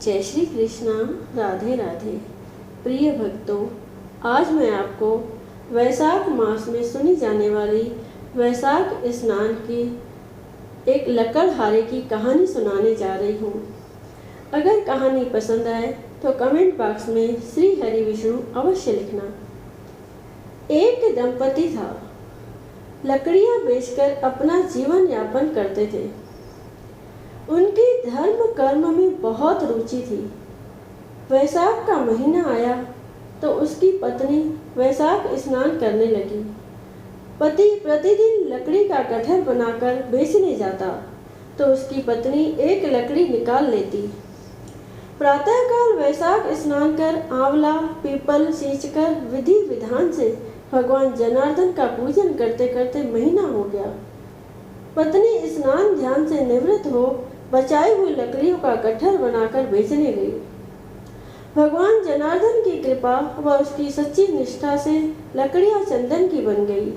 जय श्री कृष्णा। राधे राधे। प्रिय भक्तों, आज मैं आपको वैशाख मास में सुनी जाने वाली वैशाख स्नान की एक लकड़हारे की कहानी सुनाने जा रही हूँ। अगर कहानी पसंद आए तो कमेंट बॉक्स में श्री हरि विष्णु अवश्य लिखना। एक दंपति था, लकड़ियाँ बेचकर अपना जीवन यापन करते थे। उनकी धर्म कर्म में बहुत रुचि थी। वैशाख का महीना आया तो उसकी पत्नी वैशाख स्नान करने लगी। पति प्रतिदिन लकड़ी का कटहर बनाकर बेचने जाता तो उसकी पत्नी एक लकड़ी निकाल लेती। प्रातःकाल वैशाख स्नान कर आंवला पीपल सींचकर विधि विधान से भगवान जनार्दन का पूजन करते करते महीना हो गया। पत्नी स्नान ध्यान से निवृत्त हो बचाई हुई लकड़ियों का कटहर बनाकर बेचने गई। भगवान जनार्दन की कृपा व उसकी सच्ची निष्ठा से लकड़ियां चंदन की बन गई।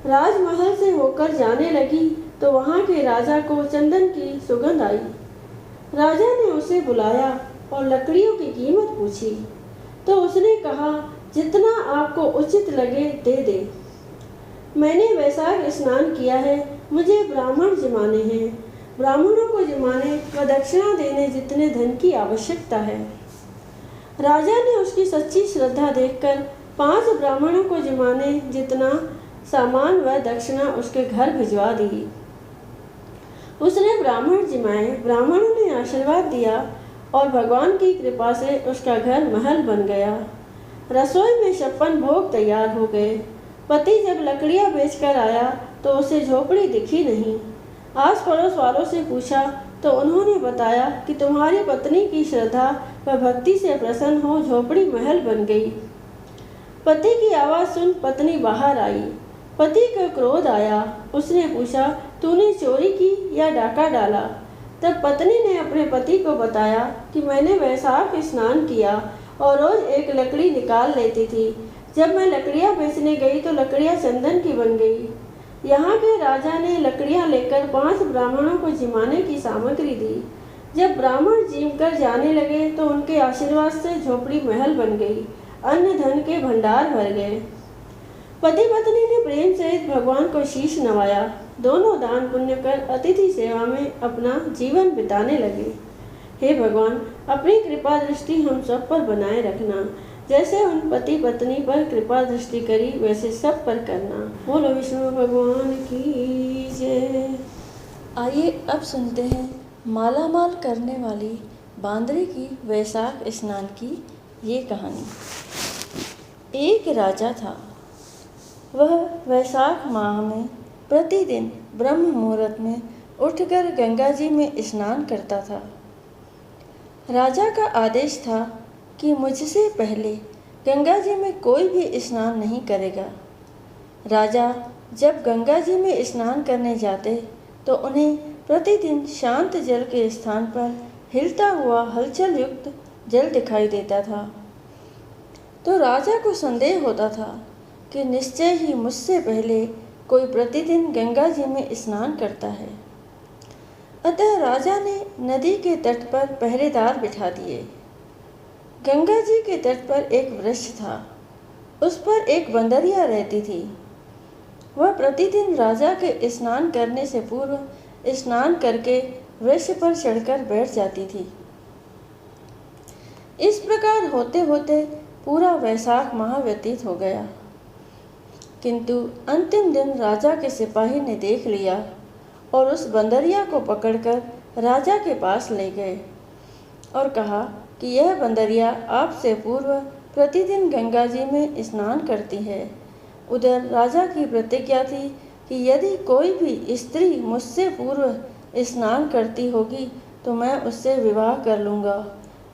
राजमहल से होकर जाने लगी तो वहां के राजा को चंदन की सुगंध आई। राजा ने उसे बुलाया और लकड़ियों की कीमत पूछी तो उसने कहा, जितना आपको उचित लगे दे दे। मैंने वैशाख स्नान किया है, मुझे ब्राह्मण जिमाने हैं। ब्राह्मणों को जिमाने व दक्षिणा देने जितने धन की आवश्यकता है। राजा ने उसकी सच्ची श्रद्धा देखकर 5 ब्राह्मणों को जिमाने जितना सामान व दक्षिणा उसके घर भिजवा दी। उसने ब्राह्मण जिमाए, ब्राह्मणों ने आशीर्वाद दिया और भगवान की कृपा से उसका घर महल बन गया। रसोई में 56 भोग तैयार हो गए। पति जब लकड़ियां बेचकर आया तो उसे झोपड़ी दिखी नहीं। आस पड़ोस वालों से पूछा तो उन्होंने बताया कि तुम्हारी पत्नी की श्रद्धा व भक्ति से प्रसन्न हो झोपड़ी महल बन गई। पति की आवाज़ सुन पत्नी बाहर आई। पति को क्रोध आया। उसने पूछा, तूने चोरी की या डाका डाला? तब पत्नी ने अपने पति को बताया कि मैंने वैशाख स्नान किया और रोज एक लकड़ी निकाल लेती थी। जब मैं लकड़ियां बेचने गई तो लकड़ियां चंदन की बन गई। यहाँ के राजा ने लकड़ियां लेकर 5 ब्राह्मणों को जिमाने की सामग्री दी। जब ब्राह्मण जीम कर जाने लगे तो उनके आशीर्वाद से झोपड़ी महल बन गई, अन्न धन के भंडार भर गए। पति पत्नी ने प्रेम सहित भगवान को शीश नवाया। दोनों दान पुण्य कर अतिथि सेवा में अपना जीवन बिताने लगे। हे भगवान, अपनी कृपा दृष्टि हम सब पर बनाए रखना। जैसे उन पति पत्नी पर कृपा दृष्टि करी वैसे सब पर करना। बोलो विष्णु भगवान की जय। आइए अब सुनते हैं मालामाल करने वाली बांदरी की वैशाख स्नान की ये कहानी। एक राजा था। वह वैशाख माह में प्रतिदिन ब्रह्म मुहूर्त में उठकर गंगा जी में स्नान करता था। राजा का आदेश था कि मुझसे पहले गंगा जी में कोई भी स्नान नहीं करेगा। राजा जब गंगा जी में स्नान करने जाते तो उन्हें प्रतिदिन शांत जल के स्थान पर हिलता हुआ हलचल युक्त जल दिखाई देता था। तो राजा को संदेह होता था कि निश्चय ही मुझसे पहले कोई प्रतिदिन गंगा जी में स्नान करता है। अतः राजा ने नदी के तट पर पहरेदार बिठा दिए। गंगा जी के तट पर एक वृक्ष था। उस पर एक बंदरिया रहती थी। वह प्रतिदिन राजा के स्नान करने से पूर्व स्नान करके वृक्ष पर चढ़कर बैठ जाती थी। इस प्रकार होते होते पूरा वैशाख माह व्यतीत हो गया। किंतु अंतिम दिन राजा के सिपाही ने देख लिया और उस बंदरिया को पकड़कर राजा के पास ले गए और कहा कि यह बंदरिया आपसे पूर्व प्रतिदिन गंगा जी में स्नान करती है। उधर राजा की प्रतिज्ञा थी कि यदि कोई भी स्त्री मुझसे पूर्व स्नान करती होगी तो मैं उससे विवाह कर लूँगा।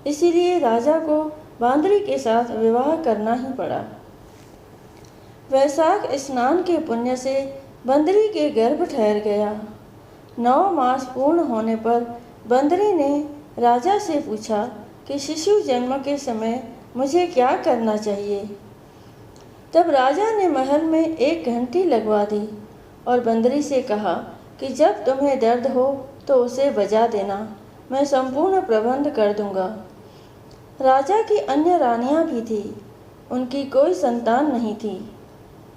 इसीलिए राजा को बांदरी के साथ विवाह करना ही पड़ा। वैशाख स्नान के पुण्य से बंदरी के गर्भ ठहर गया। 9 मास पूर्ण होने पर बंदरी ने राजा से पूछा कि शिशु जन्म के समय मुझे क्या करना चाहिए। तब राजा ने महल में एक घंटी लगवा दी और बंदरी से कहा कि जब तुम्हें दर्द हो तो उसे बजा देना, मैं संपूर्ण प्रबंध कर दूंगा। राजा की अन्य रानियां भी थी, उनकी कोई संतान नहीं थी।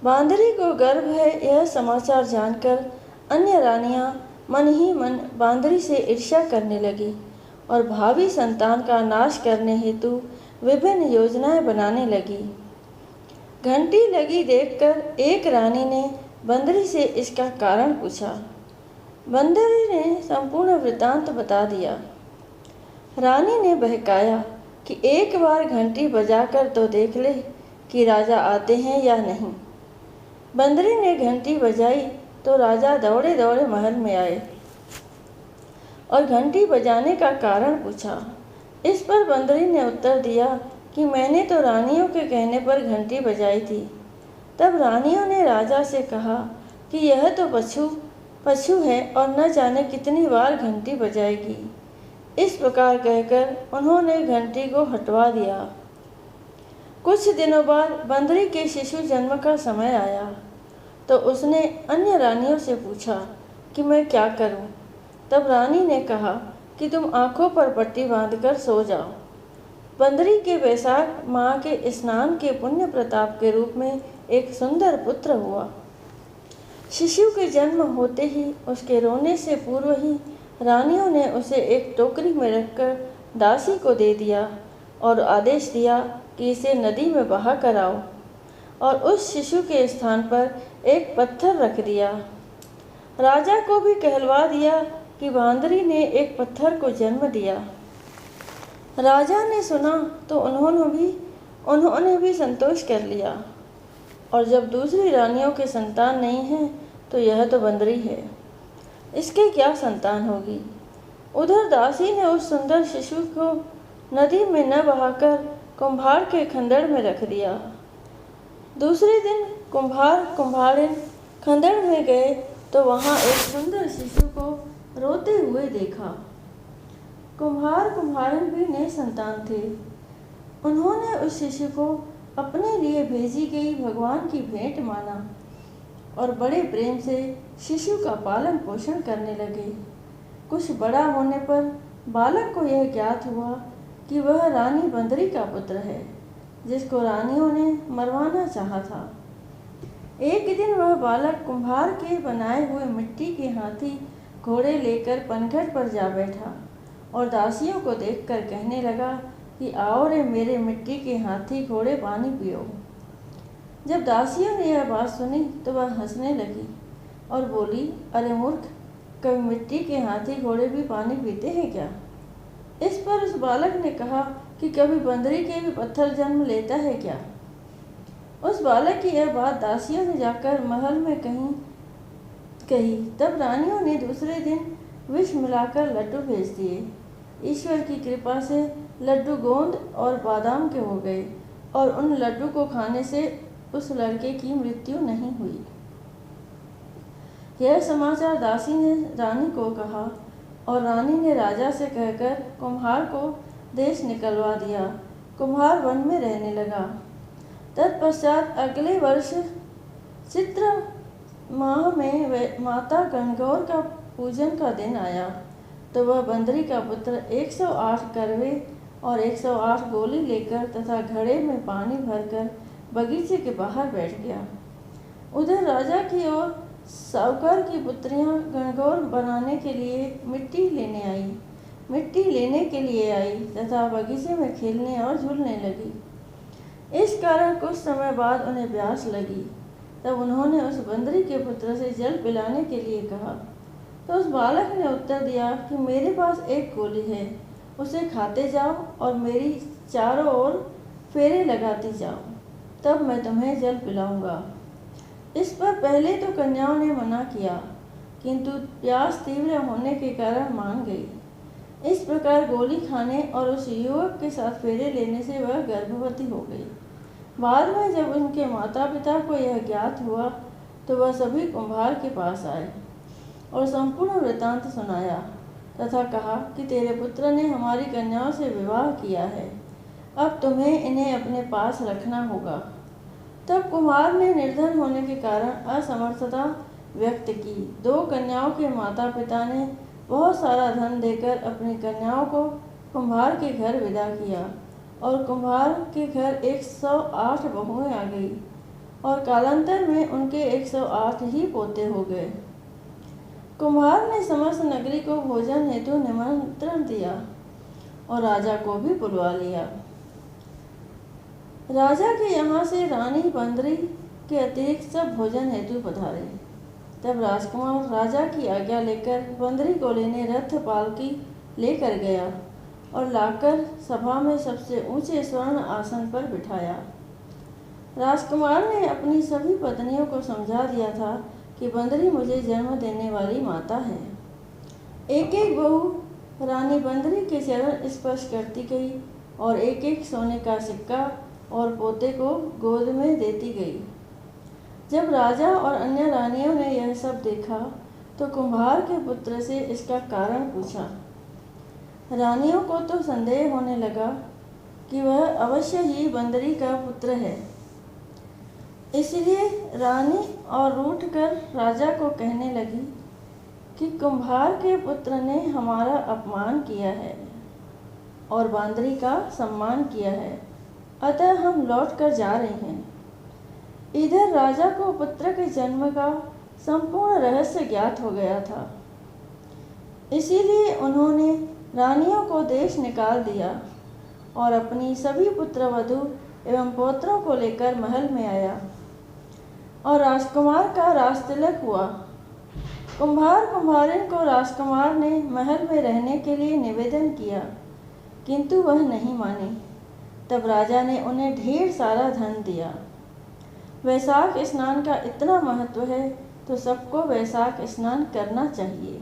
बांदरी को गर्व है यह समाचार जानकर अन्य रानियां मन ही मन बांदरी से ईर्ष्या करने लगी और भावी संतान का नाश करने हेतु विभिन्न योजनाएं बनाने लगी। घंटी लगी देखकर एक रानी ने बंदरी से इसका कारण पूछा। बंदरी ने संपूर्ण वृत्तांत बता दिया। रानी ने बहकाया कि एक बार घंटी बजाकर तो देख ले कि राजा आते हैं या नहीं। बंदरी ने घंटी बजाई तो राजा दौड़े दौड़े महल में आए और घंटी बजाने का कारण पूछा। इस पर बंदरी ने उत्तर दिया कि मैंने तो रानियों के कहने पर घंटी बजाई थी। तब रानियों ने राजा से कहा कि यह तो पशु है और न जाने कितनी बार घंटी बजाएगी। इस प्रकार कहकर उन्होंने घंटी को हटवा दिया। कुछ दिनों बाद बंदरी के शिशु जन्म का समय आया तो उसने अन्य रानियों से पूछा कि मैं क्या करूं। तब रानी ने कहा कि तुम आंखों पर पट्टी बांधकर सो जाओ। बंदरी के वैशाख माह के स्नान के पुण्य प्रताप के रूप में एक सुंदर पुत्र हुआ। शिशु के जन्म होते ही उसके रोने से पूर्व ही रानियों ने उसे एक टोकरी में रखकर दासी को दे दिया और आदेश दिया कि इसे नदी में बहा कर आओ और उस शिशु के स्थान पर एक पत्थर रख दिया। राजा को भी कहलवा दिया कि बांदरी ने एक पत्थर को जन्म दिया। राजा ने सुना तो उन्होंने भी संतोष कर लिया और जब दूसरी रानियों के संतान नहीं है तो यह तो बंदरी है, इसके क्या संतान होगी। उधर दासी ने उस सुंदर शिशु को नदी में न बहाकर कुम्हार के खंदड़ में रख दिया। दूसरे दिन कुम्हारिन खंदड़ में गए तो वहाँ एक सुंदर शिशु को रोते हुए देखा। कुम्हारिन भी निसंतान थे। उन्होंने उस शिशु को अपने लिए भेजी गई भगवान की भेंट माना और बड़े प्रेम से शिशु का पालन पोषण करने लगे। कुछ बड़ा होने पर बालक को यह ज्ञात हुआ कि वह रानी बंदरी का पुत्र है, जिसको रानियों ने मरवाना चाहा था। एक दिन वह बालक कुम्हार के बनाए हुए मिट्टी के हाथी घोड़े लेकर पनघट पर जा बैठा और दासियों को देखकर कहने लगा कि आओ रे मेरे मिट्टी के हाथी घोड़े पानी पियो। जब दासियों ने यह बात सुनी तो वह हंसने लगी और बोली, अरे मूर्ख, कभी मिट्टी के हाथी घोड़े भी पानी पीते हैं क्या? इस पर उस बालक ने कहा कि कभी बंदरी के भी पत्थर जन्म लेता है क्या? उस बालक की यह बात दासियों ने जाकर महल में कही। तब रानियों ने दूसरे दिन विष मिलाकर लड्डू भेज दिए। ईश्वर की कृपा से लड्डू गोंद और बादाम के हो गए और उन लड्डू को खाने से उस लड़के की मृत्यु नहीं हुई। यह समाचार दासी ने रानी को कहा और रानी ने राजा से कहकर कुम्हार को देश निकलवा दिया। कुम्हार वन में रहने लगा। तत्पश्चात अगले वर्ष चित्र माह में माता गणगौर का पूजन का दिन आया तो वह बंदरी का पुत्र 108 करवे और 108 गोली लेकर तथा घड़े में पानी भरकर बगीचे के बाहर बैठ गया। उधर राजा की ओर साहूकार की पुत्रियां गणगौर बनाने के लिए मिट्टी लेने के लिए आई तथा बगीचे में खेलने और झूलने लगी। इस कारण कुछ समय बाद उन्हें प्यास लगी। तब उन्होंने उस बंदरी के पुत्र से जल पिलाने के लिए कहा तो उस बालक ने उत्तर दिया कि मेरे पास एक गोली है, उसे खाते जाओ और मेरी चारों ओर फेरे लगाती जाओ, तब मैं तुम्हें जल पिलाऊंगा। इस पर पहले तो कन्याओं ने मना किया, किंतु प्यास तीव्र होने के कारण मान गई। इस प्रकार गोली खाने और उस युवक के साथ फेरे लेने से वह गर्भवती हो गई। बाद में जब उनके माता पिता को यह ज्ञात हुआ तो वह सभी कुम्हार के पास आए और संपूर्ण वृत्तांत सुनाया तथा कहा कि तेरे पुत्र ने हमारी कन्याओं से विवाह किया है, अब तुम्हें इन्हें अपने पास रखना होगा। तब कुम्हार ने निर्धन होने के कारण असमर्थता व्यक्त की। 2 कन्याओं के माता पिता ने बहुत सारा धन देकर अपनी कन्याओं को कुम्हार के घर विदा किया और कुम्हार के घर 108 बहुएं आ गई और कालांतर में उनके 108 ही पोते हो गए। कुम्हार ने समस्त नगरी को भोजन हेतु निमंत्रण दिया और राजा को भी बुलवा लिया। राजा के यहाँ से रानी बंदरी के अतिरिक्त सब भोजन हेतु पधारे। तब राजकुमार राजा की आज्ञा लेकर बंदरी को लेने रथ पालकी लेकर गया और लाकर सभा में सबसे ऊंचे स्वर्ण आसन पर बिठाया। राजकुमार ने अपनी सभी पत्नियों को समझा दिया था कि बंदरी मुझे जन्म देने वाली माता है। एक एक बहू रानी बंदरी के चरण स्पर्श करती गई और एक एक सोने का सिक्का और पोते को गोद में देती गई। जब राजा और अन्य रानियों ने यह सब देखा तो कुम्हार के पुत्र से इसका कारण पूछा। रानियों को तो संदेह होने लगा कि वह अवश्य ही बंदरी का पुत्र है। इसलिए रानी और रूठकर राजा को कहने लगी कि कुम्हार के पुत्र ने हमारा अपमान किया है और बंदरी का सम्मान किया है, अतः हम लौट कर जा रहे हैं। इधर राजा को पुत्र के जन्म का संपूर्ण रहस्य ज्ञात हो गया था। इसीलिए उन्होंने रानियों को देश निकाल दिया और अपनी सभी पुत्र वधू एवं पौत्रों को लेकर महल में आया और राजकुमार का राजतिलक हुआ। कुम्हार कुम्हारिन को राजकुमार ने महल में रहने के लिए निवेदन किया, किंतु वह नहीं मानी। तब राजा ने उन्हें ढेर सारा धन दिया। वैशाख स्नान का इतना महत्व है तो सबको वैशाख स्नान करना चाहिए।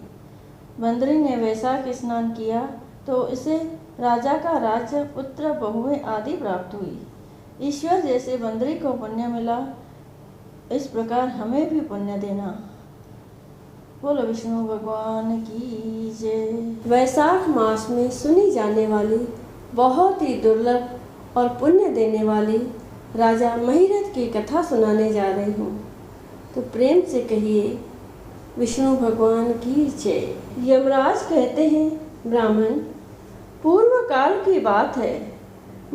बंदरी ने वैशाख स्नान किया तो इसे राजा का राज्य, पुत्र, बहुएं आदि प्राप्त हुई। ईश्वर जैसे बंदरी को पुण्य मिला, इस प्रकार हमें भी पुण्य देना। बोलो विष्णु भगवान की जय। वैशाख मास में सुनी जाने वाली बहुत ही दुर्लभ और पुण्य देने वाली राजा महिरथ की कथा सुनाने जा रही हूँ, तो प्रेम से कहिए विष्णु भगवान की जय। यमराज कहते हैं, ब्राह्मण, पूर्व काल की बात है।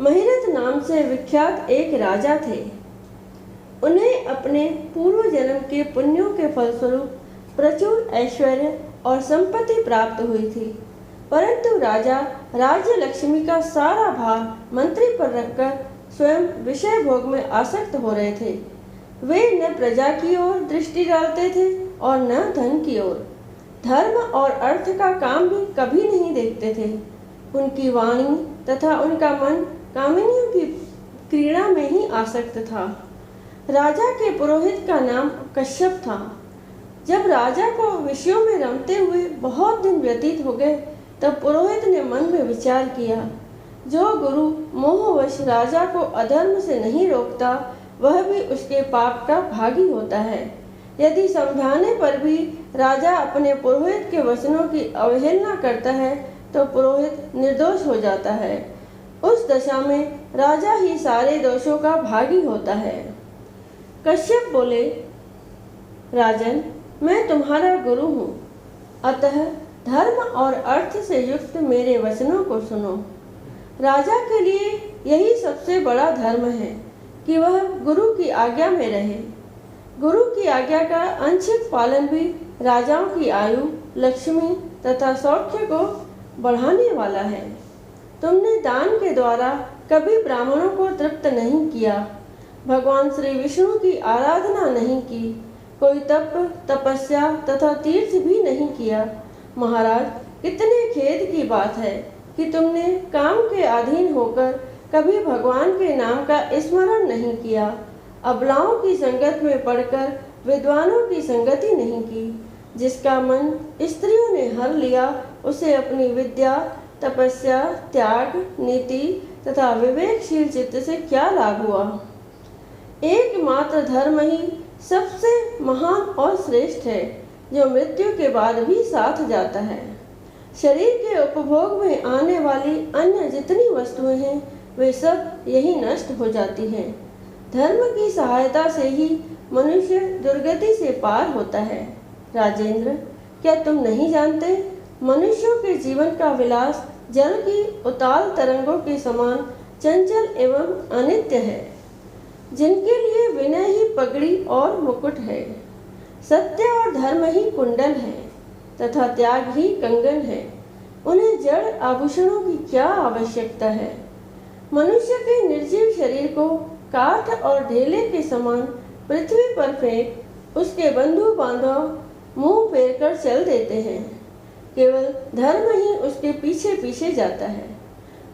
महिरथ नाम से विख्यात एक राजा थे। उन्हें अपने पूर्व जन्म के पुण्यों के फलस्वरूप प्रचुर ऐश्वर्य और संपत्ति प्राप्त हुई थी, परंतु राजा राज्य लक्ष्मी का सारा भार मंत्री पर रखकर स्वयं विषय भोग में आसक्त हो रहे थे। वे न प्रजा की ओर दृष्टि डालते थे और न धन की ओर। धर्म और अर्थ का काम भी कभी नहीं देखते थे। उनकी वाणी तथा उनका मन कामिनियों की क्रीड़ा में ही आसक्त था। राजा के पुरोहित का नाम कश्यप था। जब राजा को विषयों में रमते हुए बहुत दिन व्यतीत हो गए, तब पुरोहित ने मन में विचार किया, जो गुरु मोहवश राजा को अधर्म से नहीं रोकता, वह भी उसके पाप का भागी होता है। यदि समझाने पर भी राजा अपने पुरोहित के वचनों की अवहेलना करता है, तो पुरोहित निर्दोष हो जाता है। उस दशा में राजा ही सारे दोषों का भागी होता है। कश्यप बोले, राजन, मैं तुम्हारा गुरु हूँ, अतः धर्म और अर्थ से युक्त मेरे वचनों को सुनो। राजा के लिए यही सबसे बड़ा धर्म है कि वह गुरु की आज्ञा में रहे। गुरु की आज्ञा का अंशिक पालन भी राजाओं की आयु, लक्ष्मी तथा सौख्य को बढ़ाने वाला है। तुमने दान के द्वारा कभी ब्राह्मणों को तृप्त नहीं किया, भगवान श्री विष्णु की आराधना नहीं की, कोई तप, तपस्या तथा तीर्थ भी नहीं किया। महाराज, कितने खेद की बात है कि तुमने काम के अधीन होकर कभी भगवान के नाम का स्मरण नहीं किया, अबलाओं की संगत में पड़कर विद्वानों की संगति नहीं की। जिसका मन स्त्रियों ने हर लिया, उसे अपनी विद्या, तपस्या, त्याग, नीति तथा विवेकशील चित्त से क्या लाभ हुआ। एकमात्र धर्म ही सबसे महान और श्रेष्ठ है, जो मृत्यु के बाद भी साथ जाता है। शरीर के उपभोग में आने वाली अन्य जितनी वस्तुएं हैं, वे सब यही नष्ट हो जाती हैं। धर्म की सहायता से ही मनुष्य दुर्गति से पार होता है। राजेंद्र, क्या तुम नहीं जानते, मनुष्यों के जीवन का विलास जल की उताल तरंगों के समान चंचल एवं अनित्य है, जिनके लिए विनय ही पगड़ी और मुकुट है, सत्य और धर्म ही कुंडल है तथा त्याग ही कंगन है। उन्हें जड़ आभूषणों की क्या आवश्यकता है। मनुष्य के निर्जीव शरीर को काठ और ढेले के समान पृथ्वी पर फेंक उसके बंधु बांधव मुंह फेर कर चल देते हैं। केवल धर्म ही उसके पीछे पीछे जाता है।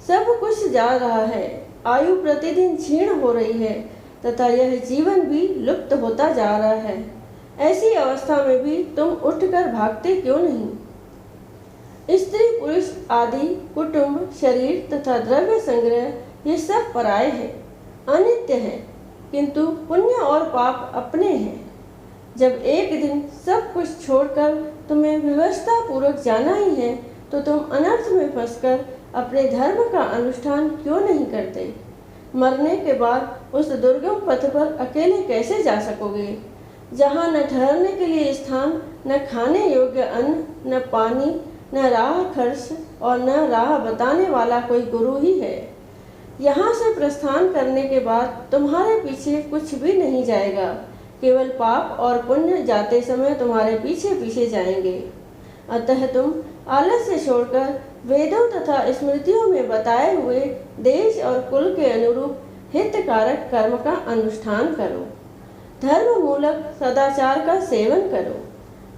सब कुछ जा रहा है, आयु प्रतिदिन क्षीण हो रही है तथा यह जीवन भी लुप्त होता जा रहा है। ऐसी अवस्था में भी तुम उठकर भागते क्यों नहीं। स्त्री पुरुष आदि कुटुंब शरीर तथा द्रव्य संग्रह ये सब पराये हैं, अनित्य है, किंतु पुण्य और पाप अपने हैं। जब एक दिन सब कुछ छोड़कर तुम्हें व्यवस्था पूर्वक जाना ही है तो तुम अनर्थ में फंसकर अपने धर्म का अनुष्ठान क्यों नहीं करते। मरने के बाद उस दुर्गम पथ पर अकेले कैसे जा सकोगे, जहाँ न ठहरने के लिए स्थान, न खाने योग्य अन्न, न पानी, न राह खर्च और न राह बताने वाला कोई गुरु ही है। यहाँ से प्रस्थान करने के बाद तुम्हारे पीछे कुछ भी नहीं जाएगा, केवल पाप और पुण्य जाते समय तुम्हारे पीछे पीछे जाएंगे। अतः तुम आलस्य छोड़कर वेदों तथा स्मृतियों में बताए हुए देश और कुल के अनुरूप हितकारक कर्म का अनुष्ठान करो। धर्म मूलक सदाचार का सेवन करो।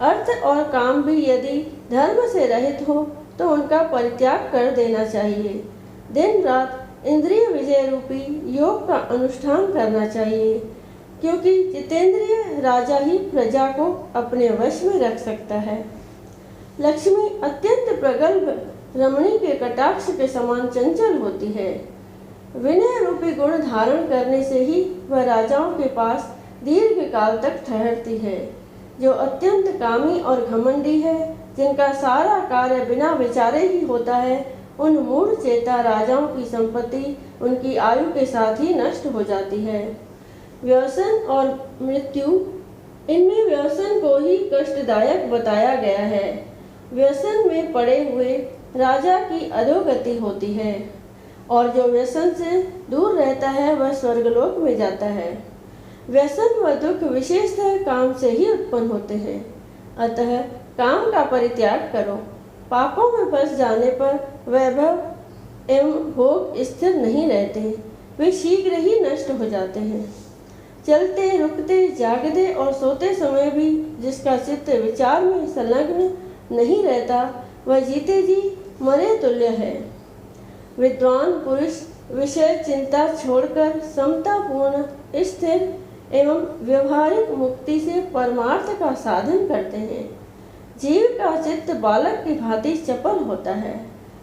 अर्थ और काम भी यदि धर्म से रहित हो तो उनका परित्याग कर देना चाहिए। दिन रात इंद्रिय विजय रूपी योग का अनुष्ठान करना चाहिए, क्योंकि जितेंद्रिय राजा ही प्रजा को अपने वश में रख सकता है। लक्ष्मी अत्यंत प्रगल्भ रमणी के कटाक्ष के समान चंचल होती है। विनय रूपी गुण धारण करने से ही वह राजाओं के पास दीर्घ काल तक ठहरती है। जो अत्यंत कामी और घमंडी है, जिनका सारा कार्य बिना विचारे ही होता है, उन मूढ़ चेता राजाओं की संपत्ति उनकी आयु के साथ ही नष्ट हो जाती है। व्यसन और मृत्यु, इनमें व्यसन को ही कष्टदायक बताया गया है। व्यसन में पड़े हुए राजा की अधोगति होती है और जो व्यसन से दूर रहता है वह स्वर्गलोक में जाता है। व्यसन व दुख विशेषतः काम से ही उत्पन्न होते हैं। अतः काम का परित्याग करो। पापों में फंस जाने पर वैभव एवं भोग स्थिर नहीं रहते, वे शीघ्र ही नष्ट हो जाते हैं। चलते रुकते जागते और सोते समय भी जिसका चित्त विचार में संलग्न नहीं रहता, वह जीते जी मरे तुल्य है। विद्वान पुरुष विषय चिंता छोड़कर समतापूर्ण स्थिर एवं व्यवहारिक मुक्ति से परमार्थ का साधन करते हैं। जीव का चित्त बालक की भांति चपल होता है,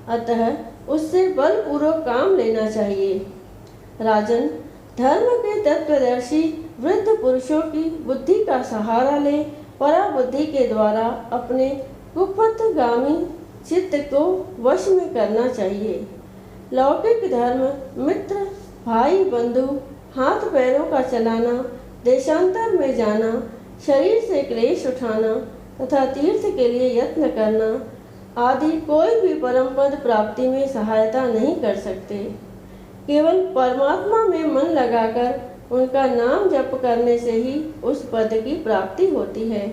अतः उससे बलपूर्वक काम लेना चाहिए। राजन, धर्म के तत्वदर्शी वृद्ध पुरुषों की बुद्धि का सहारा ले पराबुद्धि के द्वारा अपने कुपथगामी चित्त को वश में करना चाहिए। लौकिक धर्म मित्र भाई बंधु हाथ पैरों का चलाना, देशांतर में जाना, शरीर से क्लेश उठाना तथा तीर्थ के लिए यत्न करना आदि कोई भी परम पद प्राप्ति में सहायता नहीं कर सकते। केवल परमात्मा में मन लगाकर उनका नाम जप करने से ही उस पद की प्राप्ति होती है।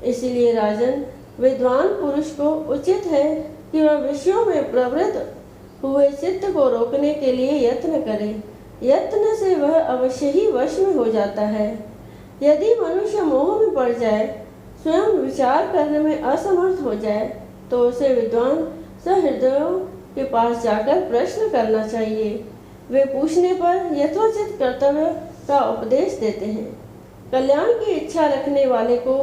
इसलिए राजन, विद्वान पुरुष को उचित है कि वह विषयों में प्रवृत्त हुए चित्त को रोकने के लिए यत्न करे। यत्न से वह अवश्य ही वश में हो जाता है। यदि मनुष्य मोह में पड़ जाए, स्वयं विचार करने में असमर्थ हो जाए, तो उसे विद्वान सहृदयों के पास जाकर प्रश्न करना चाहिए। वे पूछने पर यथोचित कर्तव्य का उपदेश देते हैं। कल्याण की इच्छा रखने वाले को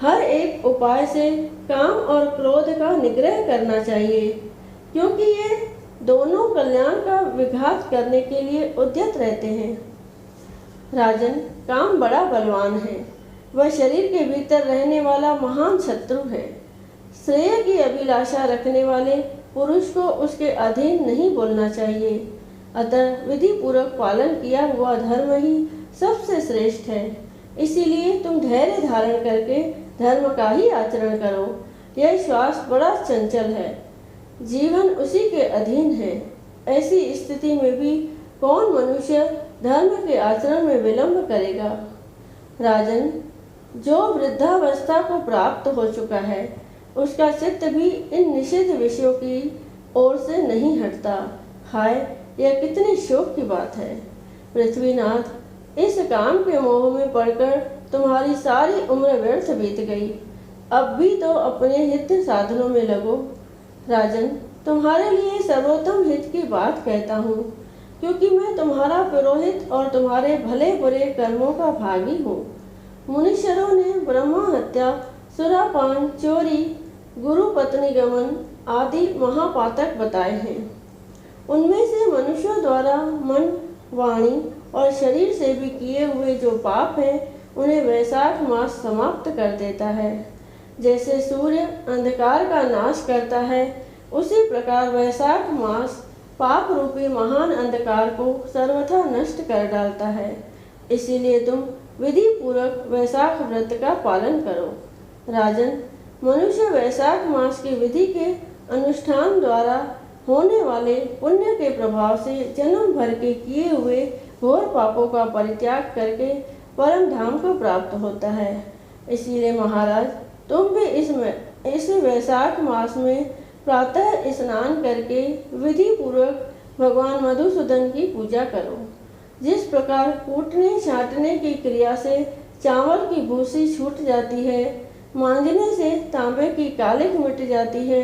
हर एक उपाय से काम और क्रोध का निग्रह करना चाहिए, क्योंकि ये दोनों कल्याण का विघात करने के लिए उद्यत रहते हैं। राजन, काम बड़ा बलवान है। वह शरीर के भीतर रहने वाला महान शत्रु है। श्रेय की अभिलाषा रखने वाले पुरुष को उसके अधीन नहीं बोलना चाहिए। अतः विधि पूर्वक पालन किया हुआ धर्म ही सबसे श्रेष्ठ है। इसीलिए तुम धैर्य धारण करके धर्म का ही आचरण करो। यह श्वास बड़ा चंचल है, जीवन उसी के अधीन है। ऐसी स्थिति में भी कौन मनुष्य धर्म के आचरण में विलंब करेगा? राजन, जो वृद्धावस्था को प्राप्त हो चुका है, उसका चित्त भी इन निषिद्ध विषयों की ओर से नहीं हटता। हाय, यह कितनी शोक की बात है। पृथ्वीनाथ, इस काम के मोह में पड़कर तुम्हारी सारी उम्र व्यर्थ बीत गई। अब भी तो अपने हित साधनों में लगो। राजन, तुम्हारे लिए सर्वोत्तम हित की बात कहता हूँ, क्योंकि मैं तुम्हारा पुरोहित और तुम्हारे भले बुरे कर्मों का भागी हूँ। मुनीश्वरों ने ब्रह्मा हत्या, सुरापान, चोरी, गुरु पत्नी गमन आदि महापातक बताए हैं। उनमें से मनुष्यों द्वारा मन, वाणी और शरीर से भी किए हुए जो पाप हैं, उन्हें वैशाख मास समाप्त कर देता है। जैसे सूर्य अंधकार का नाश करता है, उसी प्रकार वैशाख मास पाप रूपी महान अंधकार को सर्वथा नष्ट कर डालता है। इसीलिए तुम विधि पूर्वक वैशाख व्रत का पालन करो। राजन, मनुष्य वैशाख मास की विधि के अनुष्ठान द्वारा होने वाले पुण्य के प्रभाव से जन्म भर के किए हुए घोर पापों का परित्याग करके परम धाम को प्राप्त होता है। इसीलिए महाराज, तुम भी इस वैशाख मास में प्रातः स्नान करके विधि पूर्वक भगवान मधुसूदन की पूजा करो। जिस प्रकार कूटने छाँटने की क्रिया से चावल की भूसी छूट जाती है, मांजने से तांबे की कालिक मिट जाती है,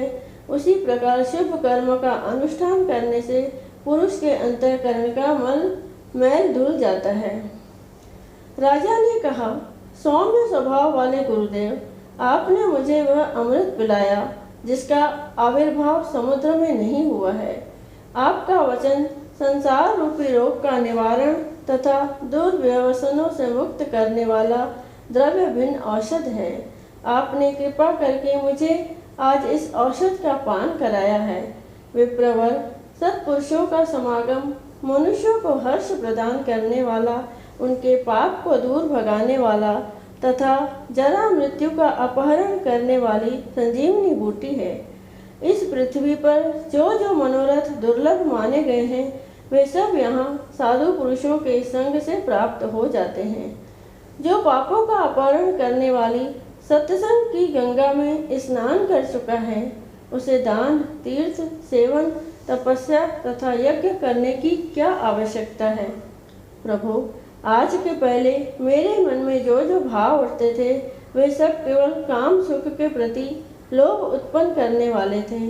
उसी प्रकार शुभ कर्म का अनुष्ठान करने से पुरुष के अंतःकरण का मैल धुल जाता है। राजा ने कहा, सौम्य स्वभाव वाले गुरुदेव, आपने मुझे वह अमृत पिलाया जिसका आविर्भाव समुद्र में नहीं हुआ है। आपका वचन संसार रूपी रोग का निवारण तथा दुर्व्यसनों से मुक्त करने वाला द्रव्य भिन्न औषध है। आपने कृपा करके मुझे आज इस औषध का पान कराया है। विप्रवर, सत्पुरुषों का समागम मनुष्यों को हर्ष प्रदान करने वाला, उनके पाप को दूर भगाने वाला तथा जरा मृत्यु का अपहरण करने वाली संजीवनी बूटी है। इस पृथ्वी पर जो जो मनोरथ दुर्लभ माने गए हैं, वे सब यहाँ साधु पुरुषों के संग से प्राप्त हो जाते हैं। जो पापों का अपहरण करने वाली सत्संग की गंगा में स्नान कर चुका है, उसे दान, तीर्थ, सेवन, तपस्या तथा यज्ञ करने की क्या आवश्यकता है? प्रभु, आज के पहले मेरे मन में जो जो भाव उठते थे, वे सब केवल काम सुख के प्रति लोभ उत्पन्न करने वाले थे,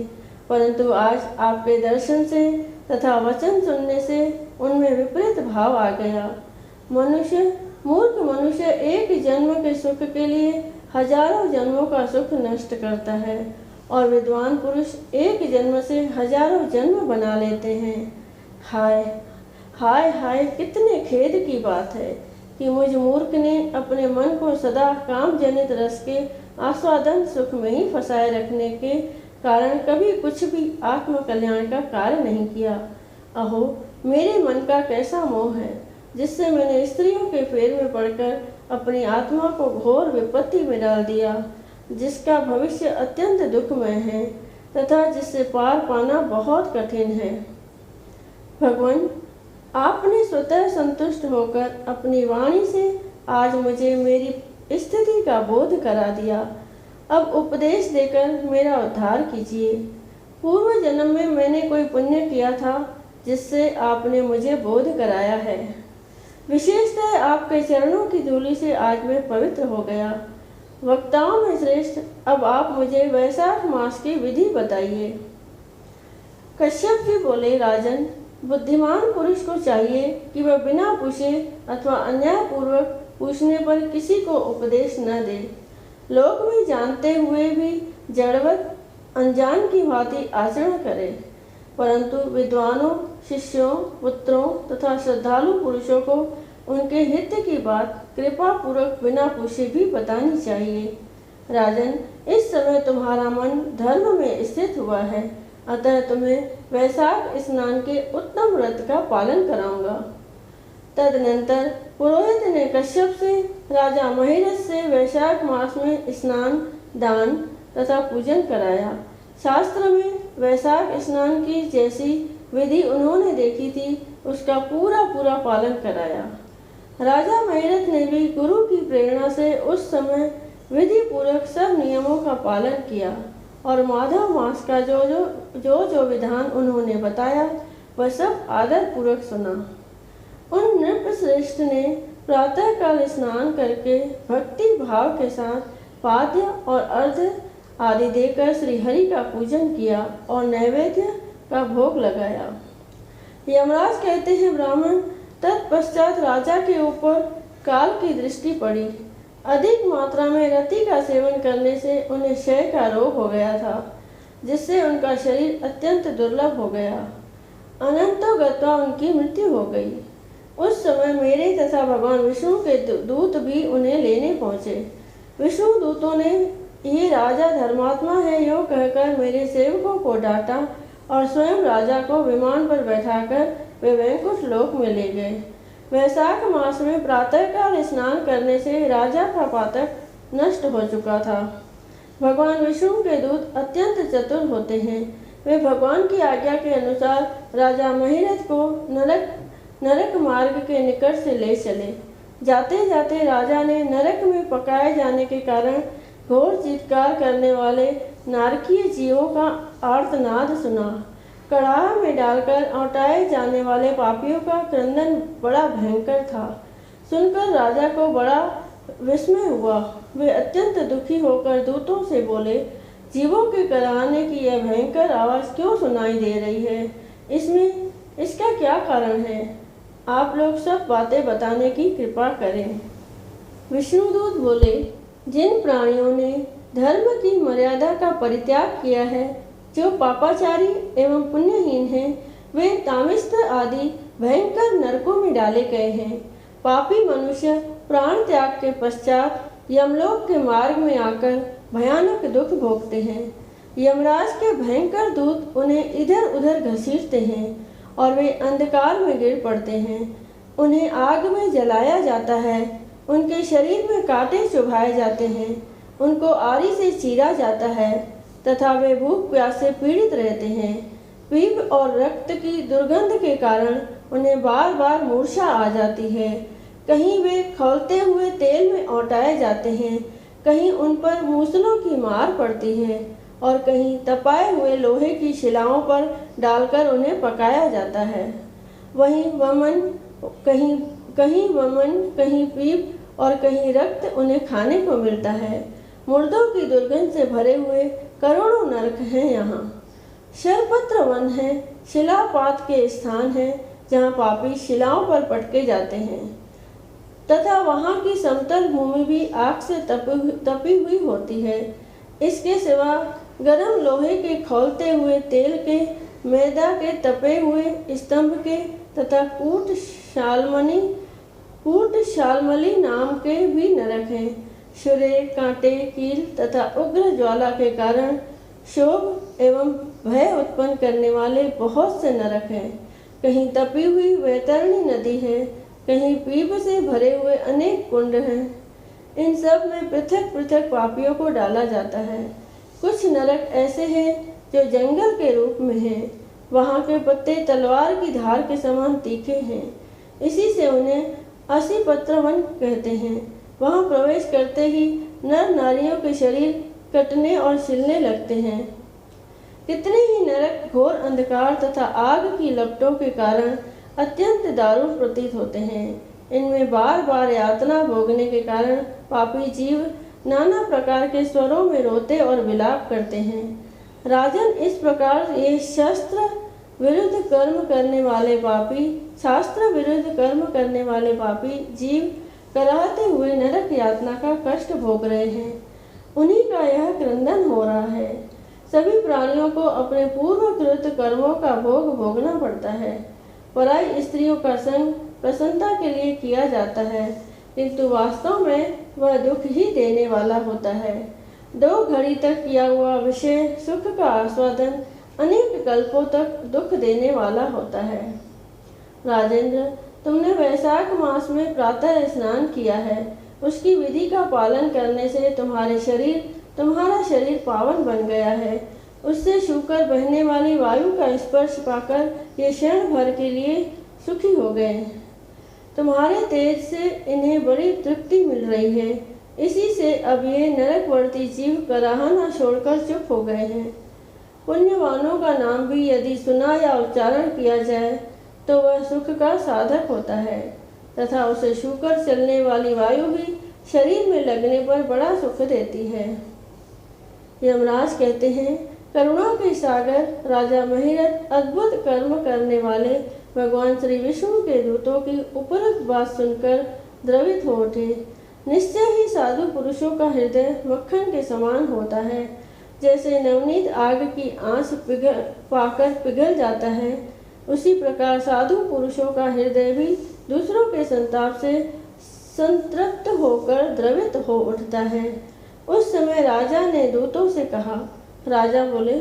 परंतु आज आपके दर्शन से तथा वचन सुनने से उनमें विपरीत भाव आ गया। मूर्ख मनुष्य एक जन्म के सुख के लिए हजारों जन्मों का सुख नष्ट करता है, और विद्वान पुरुष एक जन्म से हजारों जन्म बना लेते हैं। हाय हाय हाय, कितने खेद की बात है कि मुझ मूर्ख ने अपने मन को सदा काम जनित रस के आस्वादन सुख में ही फंसाए रखने के कारण कभी कुछ भी आत्म कल्याण का कार्य नहीं किया। अहो, मेरे मन का कैसा मोह है, जिससे मैंने स्त्रियों के फेर में पड़कर अपनी आत्मा को घोर विपत्ति में डाल दिया, जिसका भविष्य अत्यंत दुखमय है तथा जिससे पार पाना बहुत कठिन है। भगवान, आपने स्वतः संतुष्ट होकर अपनी वाणी से आज मुझे मेरी स्थिति का बोध करा दिया। अब उपदेश देकर मेरा उद्धार कीजिए। पूर्व जन्म में मैंने कोई पुण्य किया था जिससे आपने मुझे बोध कराया है। विशेषतः आपके चरणों की धूलि से आज मैं पवित्र हो गया। वक्ताओं में श्रेष्ठ, अब आप मुझे वैशाख मास की विधि बताइए। कश्यप जी बोले, राजन, बुद्धिमान पुरुष को चाहिए कि वह बिना पूछे अथवा अन्यायपूर्वक पूछने पर किसी को उपदेश न दे। लोक में जानते हुए भी जड़वत अनजान की भांति आचरण करे, परंतु विद्वानों, शिष्यों, पुत्रों तथा श्रद्धालु पुरुषों को उनके हित की बात कृपा पूर्वक बिना पूछे भी बतानी चाहिए। राजन, इस समय तुम्हारा मन धर्म में स्थित हुआ है, अतः तुम्हें वैशाख स्नान के उत्तम व्रत का पालन कराऊंगा। तदनंतर पुरोहित ने कश्यप से राजा महिरथ से वैशाख मास में स्नान, दान, तथा पूजन कराया। शास्त्र में वैशाख स्नान की जैसी विधि उन्होंने देखी थी उसका पूरा पूरा पालन कराया। राजा महिरथ ने भी गुरु की प्रेरणा से उस समय विधि पूर्वक सब नियमों का पालन किया और माधव मास का जो विधान उन्होंने बताया वह सब आदर पूर्वक सुना। उन नृपश्रेष्ठ ने प्रातःकाल स्नान करके भक्ति भाव के साथ पाद्य और अर्घ्य आदि देकर श्री हरि का पूजन किया और नैवेद्य का भोग लगाया। यमराज कहते हैं ब्राह्मण, तत्पश्चात राजा के ऊपर काल की दृष्टि पड़ी। अधिक मात्रा में रति का सेवन करने से उन्हें क्षय का रोग हो गया था, जिससे उनका शरीर अत्यंत दुर्लभ हो गया। अनंतो गत्वा उनकी मृत्यु हो गई। उस समय मेरे तथा भगवान विष्णु के दूत भी उन्हें लेने पहुँचे। विष्णु दूतों ने ये राजा धर्मात्मा है यो कहकर मेरे सेवकों को डांटा और स्वयं राजा को विमान पर बैठाकर वे वैकुंठ लोक में ले गए। वैशाख मास में प्रातःकाल स्नान करने से राजा का पातक नष्ट हो चुका था। भगवान विष्णु के दूत अत्यंत चतुर होते हैं। वे भगवान की आज्ञा के अनुसार राजा महिरथ को नरक मार्ग के निकट से ले चले। जाते जाते राजा ने नरक में पकाए जाने के कारण घोर चित्कार करने वाले नारकीय जीवों का आर्तनाद सुना। कड़ाह में डालकर औटाए जाने वाले पापियों का क्रंदन बड़ा भयंकर था। सुनकर राजा को बड़ा विस्मय हुआ। वे अत्यंत दुखी होकर दूतों से बोले, जीवों के कराहने की यह भयंकर आवाज़ क्यों सुनाई दे रही है? इसका क्या कारण है? आप लोग सब बातें बताने की कृपा करें। विष्णुदूत बोले, जिन प्राणियों ने धर्म की मर्यादा का परित्याग किया है, जो पापाचारी एवं पुण्यहीन हैं, वे तामिस्त्र आदि भयंकर नरकों में डाले गए हैं। पापी मनुष्य प्राण त्याग के पश्चात यमलोक के मार्ग में आकर भयानक दुख भोगते हैं। यमराज के भयंकर दूत उन्हें इधर उधर घसीटते हैं और वे अंधकार में गिर पड़ते हैं। उन्हें आग में जलाया जाता है, उनके शरीर में कांटे चुभाए जाते हैं, उनको आरी से चीरा जाता है तथा वे भूख प्यास से पीड़ित रहते हैं। पीप और रक्त की दुर्गंध के कारण उन्हें बार बार मूर्छा आ जाती है। कहीं वे खौलते हुए तेल में औटाए जाते हैं, कहीं उन पर मूसलों की मार पड़ती है और कहीं तपाए हुए लोहे की शिलाओं पर डालकर उन्हें पकाया जाता है। वहीं वमन कहीं पीप और कहीं रक्त उन्हें खाने को मिलता है। मुर्दों की दुर्गंध से भरे हुए करोड़ों नरक हैं यहाँ। शरपत्र वन है, शिलापात के स्थान है जहाँ पापी शिलाओं पर पटके जाते हैं तथा वहाँ की समतल भूमि भी आग से तपी हुई होती है। इसके सिवा गर्म लोहे के खौलते हुए तेल के, मैदा के तपे हुए स्तंभ के तथा कूट शालमली नाम के भी नरक हैं। शुरे, कांटे, कील तथा उग्र ज्वाला के कारण शोभ एवं भय उत्पन्न करने वाले बहुत से नरक हैं। कहीं तपी हुई वैतरणी नदी है, कहीं पीप से भरे हुए अनेक कुंड हैं। इन सब में पृथक पृथक पापियों को डाला जाता है। कुछ नरक ऐसे हैं जो जंगल के रूप में हैं। वहाँ के पत्ते तलवार की धार के समान तीखे हैं, इसी से उन्हें असीपत्र वन कहते हैं। वहाँ प्रवेश करते ही नर नारियों के शरीर कटने और छिलने लगते हैं। कितने ही नरक घोर अंधकार तथा आग की लपटों के कारण अत्यंत दारुण प्रतीत होते हैं। इनमें बार बार यातना भोगने के कारण पापी जीव नाना प्रकार के स्वरों में रोते और विलाप करते हैं। राजन, इस प्रकार ये शास्त्र विरुद्ध कर्म करने वाले पापी जीव कराहते हुए नरक यातना का कष्ट भोग रहे हैं। उन्हीं का यह क्रंदन हो रहा है। सभी प्राणियों को अपने पूर्वकृत कर्मों का भोग भोगना पड़ता है। पराई स्त्रियों का संग प्रसन्नता के लिए किया जाता है, किंतु वास्तव में वह दुख ही देने वाला होता है। 2 घड़ी तक किया हुआ विषय सुख का आस्वादन अनेक कल्पों तक दुख देने वाला होता है। राजेंद्र, तुमने वैशाख मास में प्रातः स्नान किया है। उसकी विधि का पालन करने से तुम्हारे शरीर तुम्हारा शरीर पावन बन गया है। उससे छूकर बहने वाली वायु का स्पर्श पाकर ये क्षण भर के लिए सुखी हो गए। तुम्हारे तेज से इन्हें बड़ी तृप्ति मिल रही है। इसी से अब ये नरकवर्ती जीव कराहना छोड़कर चुप हो गए हैं। पुण्यवानों का नाम भी यदि सुना या उच्चारण किया जाए तो वह सुख का साधक होता है तथा उसे छूकर चलने वाली वायु भी शरीर में लगने पर बड़ा सुख देती है। यमराज कहते हैं, करुणा के सागर राजा महिरथ अद्भुत कर्म करने वाले भगवान श्री विष्णु के दूतों की उपरोक्त बात सुनकर द्रवित हो उठे। निश्चय ही साधु पुरुषों का हृदय मक्खन के समान होता है। जैसे नवनीत आग की आंच पाकर पिघल जाता है, उसी प्रकार साधु पुरुषों का हृदय भी दूसरों के संताप से संतृप्त होकर द्रवित हो उठता है। उस समय राजा ने दूतों से कहा। राजा बोले,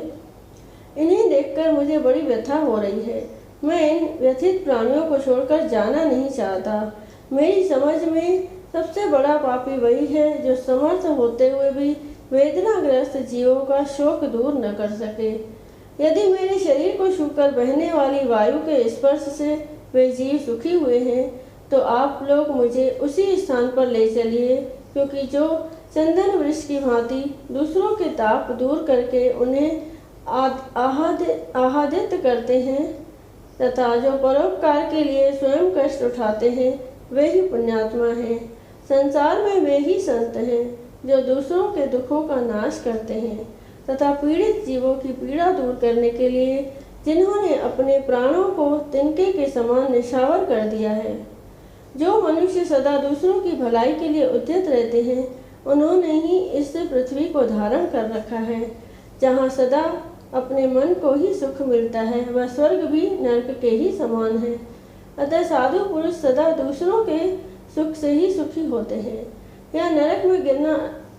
इन्हें देखकर मुझे बड़ी व्यथा हो रही है। मैं इन व्यथित प्राणियों को छोड़कर जाना नहीं चाहता। मेरी समझ में सबसे बड़ा पापी वही है जो समर्थ होते हुए भी वेदनाग्रस्त जीवों का शोक दूर न कर सके। यदि मेरे शरीर को छूकर बहने वाली वायु के स्पर्श से वे जीव सुखी हुए हैं तो आप लोग मुझे उसी स्थान पर ले चलिए, क्योंकि जो चंदन वृक्ष की भांति दूसरों के ताप दूर करके उन्हें आह्लादित करते हैं तथा जो परोपकार के लिए स्वयं कष्ट उठाते हैं, वे ही पुण्यात्मा हैं। संसार में वे ही संत हैं जो दूसरों के दुखों का नाश करते हैं तथा पीड़ित जीवों की पीड़ा दूर करने के लिए जिन्होंने अपने प्राणों को तिनके के समान निछावर कर दिया है। जो मनुष्य सदा दूसरों की भलाई के लिए उद्यत रहते हैं, उन्होंने ही इस पृथ्वी को धारण कर रखा है। जहाँ सदा अपने मन को ही सुख मिलता है, वह स्वर्ग भी नरक के ही समान है। अतः साधु पुरुष सदा दूसरों के सुख से ही सुखी होते हैं। यह नरक में गिरना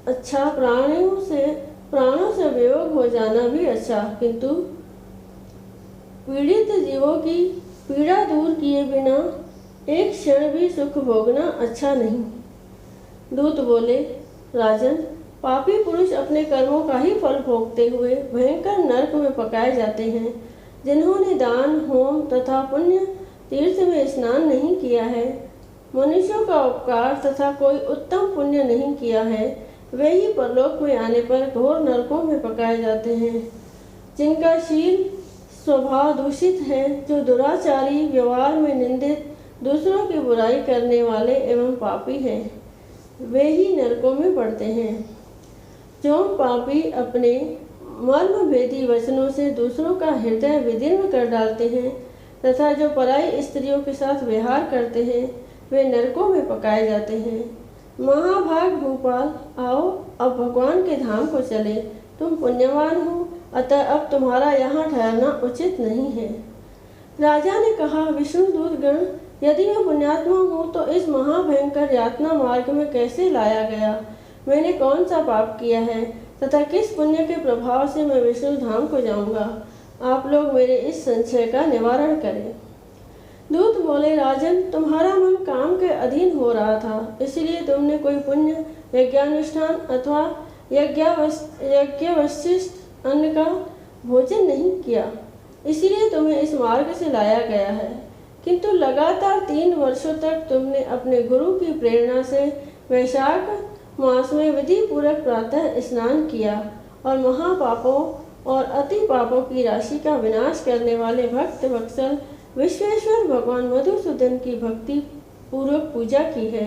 अच्छा, प्राणों से वियोग हो जाना भी अच्छा, किंतु पीड़ित जीवों की पीड़ा दूर किए बिना एक क्षण भी सुख भोगना अच्छा नहीं। दूत बोले, राजन, पापी पुरुष अपने कर्मों का ही फल भोगते हुए भयंकर नरक में पकाए जाते हैं। जिन्होंने दान, होम तथा पुण्य तीर्थ में स्नान नहीं किया है, मनुष्यों का उपकार तथा कोई उत्तम पुण्य नहीं किया है, वे ही परलोक में आने पर घोर नरकों में पकाए जाते हैं। जिनका शील स्वभाव दूषित है, जो दुराचारी, व्यवहार में निंदित, दूसरों की बुराई करने वाले एवं पापी हैं, वे ही नरकों में पड़ते हैं। जो पापी अपने मर्मभेदी वचनों से दूसरों का हृदय विदीर्ण कर डालते हैं तथा जो पराई स्त्रियों के साथ व्यवहार करते हैं, वे नरकों में पकाए जाते हैं। महाभाग भूपाल, आओ अब भगवान के धाम को चले। तुम पुण्यवान हो, अतः अब तुम्हारा यहाँ ठहरना उचित नहीं है। राजा ने कहा, विष्णुदूत गण, यदि मैं पुण्यात्मा हूँ तो इस महाभयंकर यातना मार्ग में कैसे लाया गया? मैंने कौन सा पाप किया है तथा किस पुण्य के प्रभाव से मैं विष्णु धाम को जाऊँगा? आप लोग मेरे इस संशय का निवारण करें। दूत बोले, राजन, तुम्हारा मन काम के अधीन हो रहा था, इसलिए तुमने कोई पुण्य यज्ञानुष्ठान अथवा यज्ञवशिष्ट अन्न का भोजन नहीं किया, इसलिए तुम्हें इस मार्ग से लाया गया है। किंतु लगातार 3 वर्षों तक तुमने अपने गुरु की प्रेरणा से वैशाख मास में विधि पूर्वक प्रातः स्नान किया और महापापों और अति पापों की राशि का विनाश करने वाले भक्त वत्सल विश्वेश्वर भगवान मधुसूदन की भक्ति पूर्वक पूजा की है।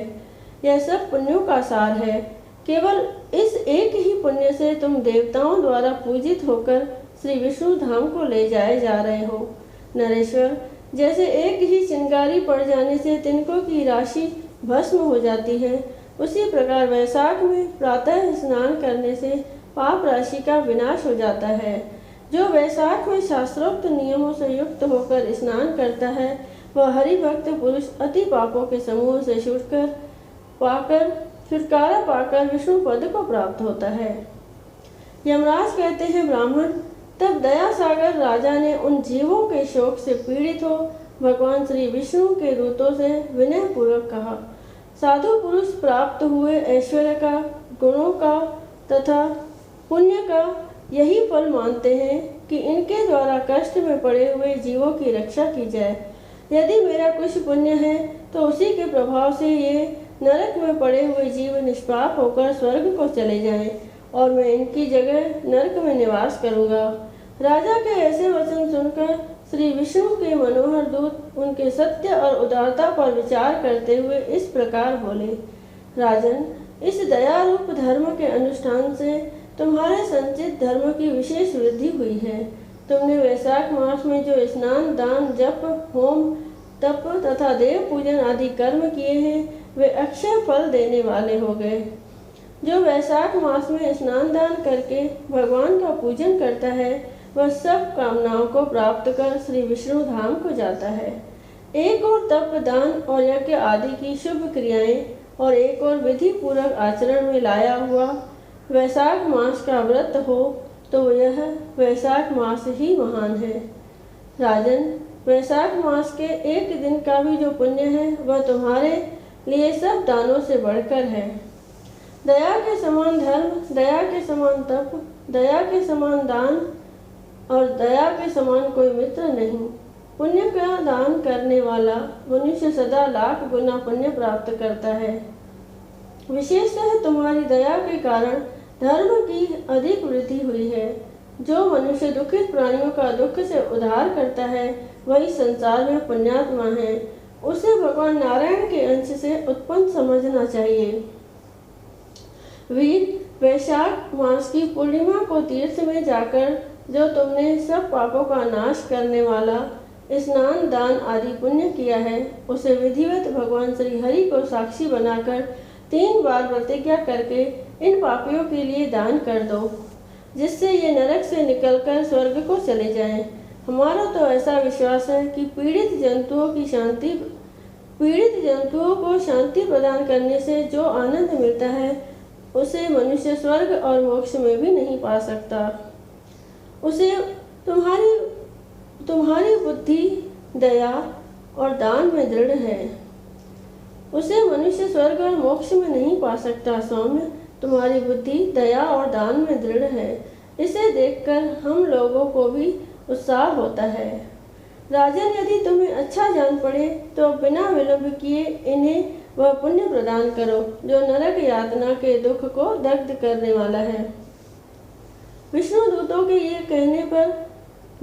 यह सब पुण्यों का सार है। केवल इस एक ही पुण्य से तुम देवताओं द्वारा पूजित होकर श्री विष्णु धाम को ले जाए जा रहे हो। नरेश्वर, जैसे एक ही चिंगारी पड़ जाने से तिनकों की राशि भस्म हो जाती है, उसी प्रकार वैशाख में प्रातः स्नान करने से पाप राशि का विनाश हो जाता है। जो वैशाख में शास्त्रोक्त नियमों से युक्त होकर स्नान करता है, वह हरिभक्त पुरुष अति पापों के समूह से छुटकारा पाकर विष्णु पद को प्राप्त होता है। यमराज कहते हैं, ब्राह्मण, तब दया सागर राजा ने उन जीवों के शोक से पीड़ित हो भगवान श्री विष्णु के दूतों से विनय पूर्वक कहा, साधु पुरुष प्राप्त हुए ऐश्वर्य का, गुणों का तथा पुण्य का यही फल मानते हैं कि इनके द्वारा कष्ट में पड़े हुए जीवों की रक्षा की जाए। यदि मेरा कुछ पुण्य है तो उसी के प्रभाव से ये नरक में पड़े हुए जीव निष्पाप होकर स्वर्ग को चले जाएं और मैं इनकी जगह नरक में निवास करूंगा। राजा के ऐसे वचन सुनकर श्री विष्णु के मनोहर दूत उनके सत्य और उदारता पर विचार करते हुए इस प्रकार बोले, राजन, इस दया रूप धर्म के अनुष्ठान से तुम्हारे संचित धर्म की विशेष वृद्धि हुई है। तुमने वैशाख मास में जो स्नान, दान, जप, होम, तप तथा देव पूजन आदि कर्म किए हैं वे अक्षय फल देने वाले हो गए। जो वैशाख मास में स्नान दान करके भगवान का पूजन करता है वह सब कामनाओं को प्राप्त कर श्री विष्णु धाम को जाता है। एक और तप, दान और यज्ञ आदि की शुभ क्रियाएं और एक और विधि पूर्वक आचरण में लाया हुआ वैशाख मास का व्रत हो तो यह वैशाख मास ही महान है। राजन, वैशाख मास के एक दिन का भी जो पुण्य है वह तुम्हारे लिए सब दानों से बढ़कर है। दया के समान धर्म, दया के समान तप, दया के समान दान और दया के समान कोई मित्र नहीं। पुण्य का दान करने वाला मनुष्य सदा लाख गुना पुण्य प्राप्त करता है। विशेषतः तुम्हारी दया के कारण धर्म की अधिक वृद्धि हुई है। जो मनुष्य दुखित प्राणियों का दुख से उद्धार करता है वही संसार में पुण्यात्मा है। उसे भगवान नारायण के अंश से उत्पन्न समझना चाहिए। वीर, वैशाख मास की पूर्णिमा को तीर्थ में जाकर जो तुमने सब पापों का नाश करने वाला स्नान, दान आदि पुण्य किया है उसे विधिवत भगवान श्री हरि को साक्षी बनाकर 3 बार प्रतिज्ञा करके इन पापियों के लिए दान कर दो, जिससे ये नरक से निकलकर स्वर्ग को चले जाएं। हमारा तो ऐसा विश्वास है कि पीड़ित जंतुओं को शांति प्रदान करने से जो आनंद मिलता है उसे मनुष्य स्वर्ग और मोक्ष में भी नहीं पा सकता। उसे तुम्हारी बुद्धि, दया और दान में दृढ़ है। उसे मनुष्य स्वर्ग और मोक्ष में नहीं पा सकता। सौम्य, तुम्हारी बुद्धि, दया और दान में दृढ़ है। इसे देखकर हम लोगों को भी उत्साह होता है। राजन, यदि तुम्हें अच्छा जान पड़े तो बिना विलंब किए इन्हें वह पुण्य प्रदान करो जो नरक यातना के दुख को दग्ध करने वाला है। विष्णु दूतों के ये कहने पर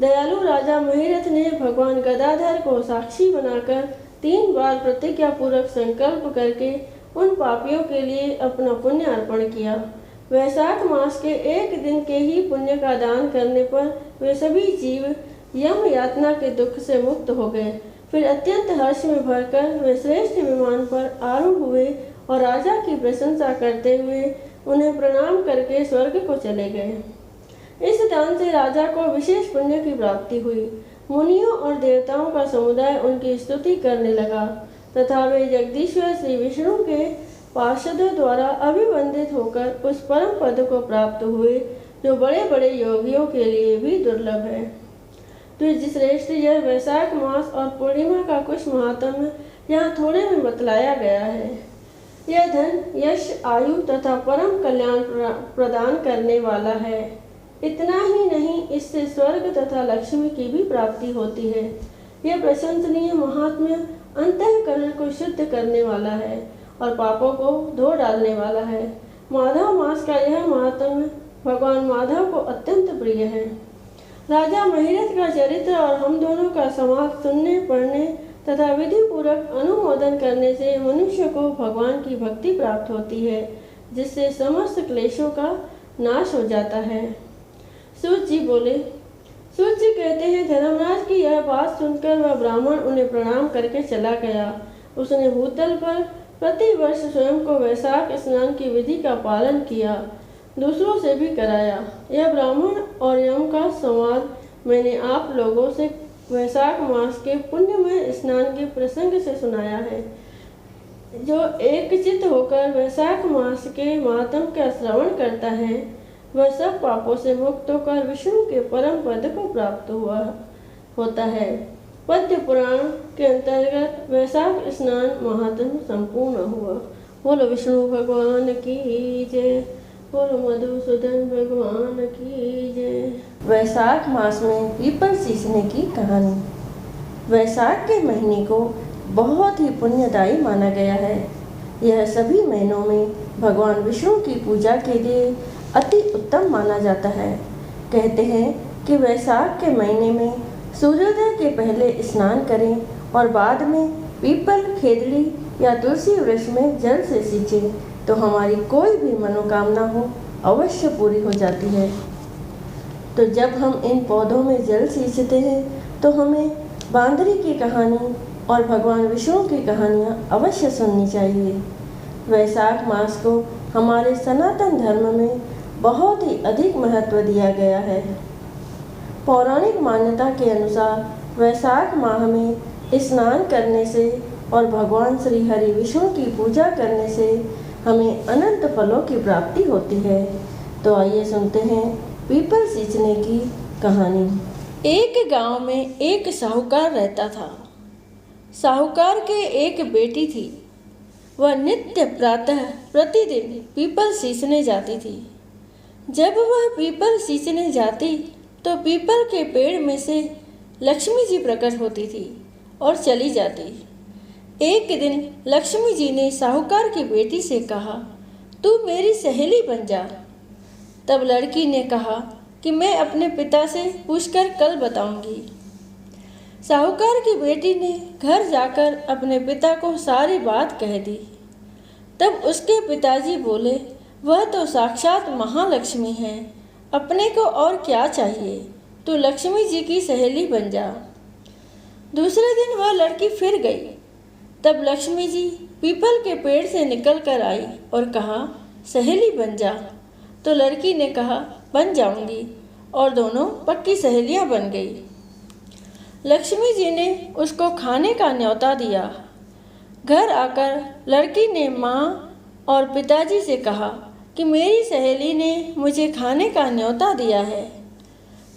दयालु राजा महिरथ ने भगवान गदाधर को साक्षी बनाकर 3 बार प्रतिज्ञा पूर्वक संकल्प करके उन पापियों के लिए अपना पुण्य अर्पण किया। वैशाख मास के एक दिन के ही पुण्य का दान करने पर वे सभी जीव यम यातना के दुख से मुक्त हो गए। फिर अत्यंत हर्ष में भरकर वे श्रेष्ठ विमान पर आरूढ़ हुए और राजा की प्रशंसा करते हुए उन्हें प्रणाम करके स्वर्ग को चले गए। इस दान से राजा को विशेष पुण्य की प्राप्ति हुई। मुनियों और देवताओं का समुदाय उनकी स्तुति करने लगा तथा वे जगदीश्वर श्री विष्णु के पार्षदों द्वारा अभिवंदित होकर उस परम पद को प्राप्त हुए जो बड़े बड़े योगियों के लिए भी दुर्लभ है। द्विजश्रेष्ठ, यह वैशाख मास और पूर्णिमा का कुछ महात्म्य यहाँ थोड़े में बतलाया गया है। यह धन, यश, आयु तथा परम कल्याण प्रदान करने वाला है। इतना ही नहीं, इससे स्वर्ग तथा लक्ष्मी की भी प्राप्ति होती है। यह प्रशंसनीय महात्म्य अंतःकरण को शुद्ध करने वाला है और पापों को धो डालने वाला है। माधव मास का यह महात्म्य भगवान माधव को अत्यंत प्रिय है। राजा महिरथ का चरित्र और हम दोनों का संवाद सुनने, पढ़ने तथा विधि पूर्वक अनुमोदन करने से मनुष्य को भगवान की भक्ति प्राप्त होती है, जिससे समस्त क्लेशों का नाश हो जाता है। सूत जी बोले, सूत जी कहते हैं, धर्मराज की यह बात सुनकर वह ब्राह्मण उन्हें प्रणाम करके चला गया। उसने भूतल पर प्रतिवर्ष स्वयं को वैशाख स्नान की विधि का पालन किया, दूसरों से भी कराया। यह ब्राह्मण और यम का संवाद मैंने आप लोगों से वैशाख मास के पुण्यमय स्नान के प्रसंग से सुनाया है। जो एकचित्त होकर वैशाख मास के महात्म का श्रवण करता है वह सब पापों से मुक्त होकर विष्णु के परम पद को प्राप्त होता है। पद्य पुराण के अंतर्गत वैशाख स्नान महात्म संपूर्ण हुआ। बोलो विष्णु भगवान की जय। बोलो मधुसूदन भगवान की जय। वैशाख मास में पीपल सींचने की कहानी। वैशाख के महीने को बहुत ही पुण्यदायी माना गया है। यह सभी महीनों में भगवान विष्णु की पूजा के लिए अति उत्तम माना जाता है। कहते हैं कि वैशाख के महीने में सूर्योदय के पहले स्नान करें और बाद में पीपल, खेजड़ी या तुलसी वृक्ष में जल से सींचें तो हमारी कोई भी मनोकामना हो अवश्य पूरी हो जाती है। तो जब हम इन पौधों में जल सींचते हैं तो हमें बांदरी की कहानी और भगवान विष्णु की कहानियाँ अवश्य सुननी चाहिए। वैशाख मास को हमारे सनातन धर्म में बहुत ही अधिक महत्व दिया गया है। पौराणिक मान्यता के अनुसार वैशाख माह में स्नान करने से और भगवान श्री हरि विष्णु की पूजा करने से हमें अनंत फलों की प्राप्ति होती है। तो आइए सुनते हैं पीपल सींचने की कहानी। एक गांव में एक साहूकार रहता था। साहूकार के एक बेटी थी। वह नित्य प्रातः प्रतिदिन पीपल सींचने जाती थी। जब वह पीपल सींचने जाती तो पीपल के पेड़ में से लक्ष्मी जी प्रकट होती थी और चली जाती। एक दिन लक्ष्मी जी ने साहूकार की बेटी से कहा, तू मेरी सहेली बन जा। तब लड़की ने कहा कि मैं अपने पिता से पूछकर कल बताऊंगी। साहूकार की बेटी ने घर जाकर अपने पिता को सारी बात कह दी। तब उसके पिताजी बोले, वह तो साक्षात महालक्ष्मी है, अपने को और क्या चाहिए, तू लक्ष्मी जी की सहेली बन जा। दूसरे दिन वह लड़की फिर गई। तब लक्ष्मी जी पीपल के पेड़ से निकल कर आई और कहा, सहेली बन जा। तो लड़की ने कहा, बन जाऊंगी, और दोनों पक्की सहेलियां बन गई। लक्ष्मी जी ने उसको खाने का न्योता दिया। घर आकर लड़की ने माँ और पिताजी से कहा कि मेरी सहेली ने मुझे खाने का न्योता दिया है।